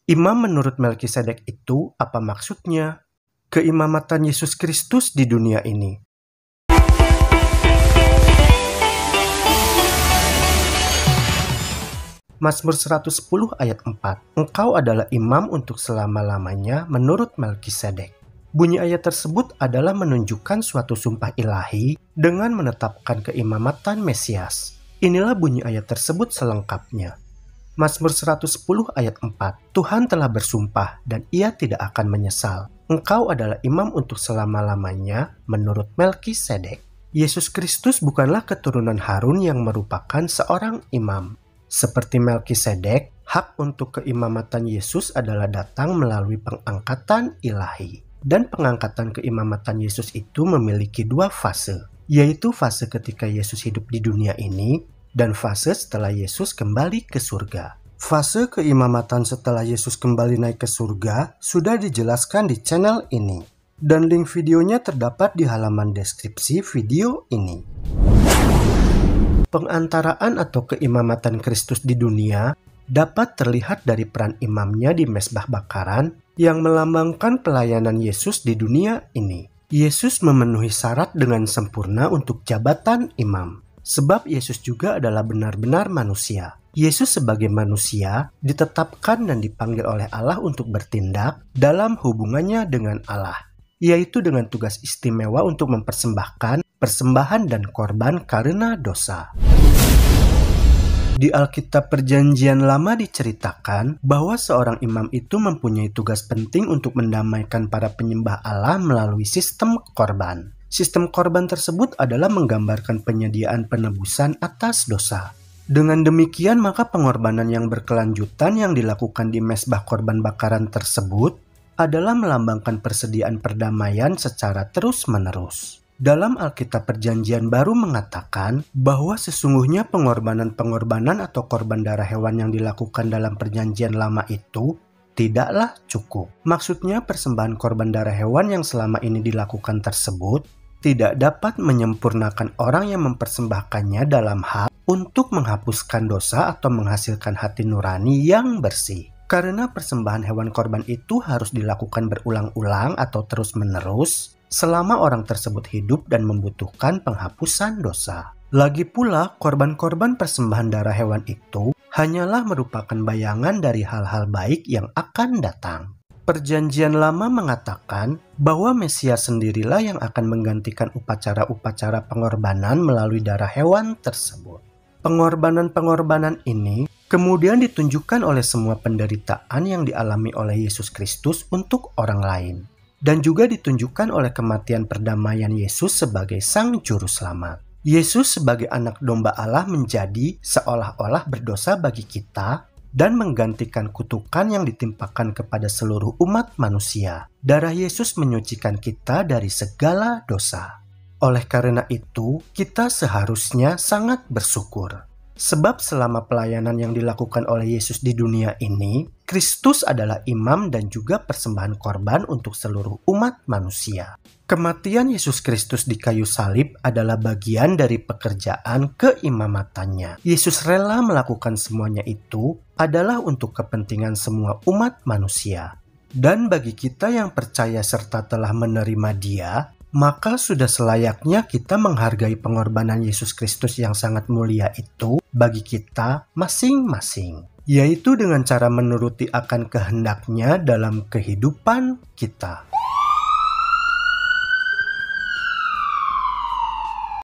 Imam menurut Melkisedek itu apa maksudnya? Keimamatan Yesus Kristus di dunia ini. Mazmur 110 ayat 4. Engkau adalah imam untuk selama-lamanya menurut Melkisedek. Bunyi ayat tersebut adalah menunjukkan suatu sumpah ilahi dengan menetapkan keimamatan Mesias. Inilah bunyi ayat tersebut selengkapnya. Mazmur 110 ayat 4. Tuhan telah bersumpah dan ia tidak akan menyesal. Engkau adalah imam untuk selama-lamanya menurut Melkisedek. Yesus Kristus bukanlah keturunan Harun yang merupakan seorang imam. Seperti Melkisedek, hak untuk keimamatan Yesus adalah datang melalui pengangkatan ilahi. Dan pengangkatan keimamatan Yesus itu memiliki dua fase, yaitu fase ketika Yesus hidup di dunia ini dan fase setelah Yesus kembali ke surga. Fase keimamatan setelah Yesus kembali naik ke surga sudah dijelaskan di channel ini. Dan link videonya terdapat di halaman deskripsi video ini. Pengantaraan atau keimamatan Kristus di dunia dapat terlihat dari peran imamnya di mezbah bakaran yang melambangkan pelayanan Yesus di dunia ini. Yesus memenuhi syarat dengan sempurna untuk jabatan imam, sebab Yesus juga adalah benar-benar manusia. Yesus sebagai manusia ditetapkan dan dipanggil oleh Allah untuk bertindak dalam hubungannya dengan Allah, yaitu dengan tugas istimewa untuk mempersembahkan persembahan dan korban karena dosa. Di Alkitab Perjanjian Lama diceritakan bahwa seorang imam itu mempunyai tugas penting untuk mendamaikan para penyembah Allah melalui sistem korban. Sistem korban tersebut adalah menggambarkan penyediaan penebusan atas dosa. Dengan demikian, maka pengorbanan yang berkelanjutan yang dilakukan di mezbah korban bakaran tersebut adalah melambangkan persediaan perdamaian secara terus-menerus. Dalam Alkitab Perjanjian Baru mengatakan bahwa sesungguhnya pengorbanan-pengorbanan atau korban darah hewan yang dilakukan dalam Perjanjian Lama itu tidaklah cukup. Maksudnya persembahan korban darah hewan yang selama ini dilakukan tersebut tidak dapat menyempurnakan orang yang mempersembahkannya dalam hal untuk menghapuskan dosa atau menghasilkan hati nurani yang bersih. Karena persembahan hewan korban itu harus dilakukan berulang-ulang atau terus-menerus selama orang tersebut hidup dan membutuhkan penghapusan dosa. Lagi pula, korban-korban persembahan darah hewan itu hanyalah merupakan bayangan dari hal-hal baik yang akan datang. Perjanjian Lama mengatakan bahwa Mesias sendirilah yang akan menggantikan upacara-upacara pengorbanan melalui darah hewan tersebut. Pengorbanan-pengorbanan ini kemudian ditunjukkan oleh semua penderitaan yang dialami oleh Yesus Kristus untuk orang lain. Dan juga ditunjukkan oleh kematian perdamaian Yesus sebagai Sang Juru Selamat. Yesus sebagai anak domba Allah menjadi seolah-olah berdosa bagi kita dan menggantikan kutukan yang ditimpakan kepada seluruh umat manusia. Darah Yesus menyucikan kita dari segala dosa. Oleh karena itu, kita seharusnya sangat bersyukur. Sebab selama pelayanan yang dilakukan oleh Yesus di dunia ini, Kristus adalah imam dan juga persembahan korban untuk seluruh umat manusia. Kematian Yesus Kristus di kayu salib adalah bagian dari pekerjaan keimamatannya. Yesus rela melakukan semuanya itu adalah untuk kepentingan semua umat manusia. Dan bagi kita yang percaya serta telah menerima Dia, maka sudah selayaknya kita menghargai pengorbanan Yesus Kristus yang sangat mulia itu bagi kita masing-masing, yaitu dengan cara menuruti akan kehendaknya dalam kehidupan kita.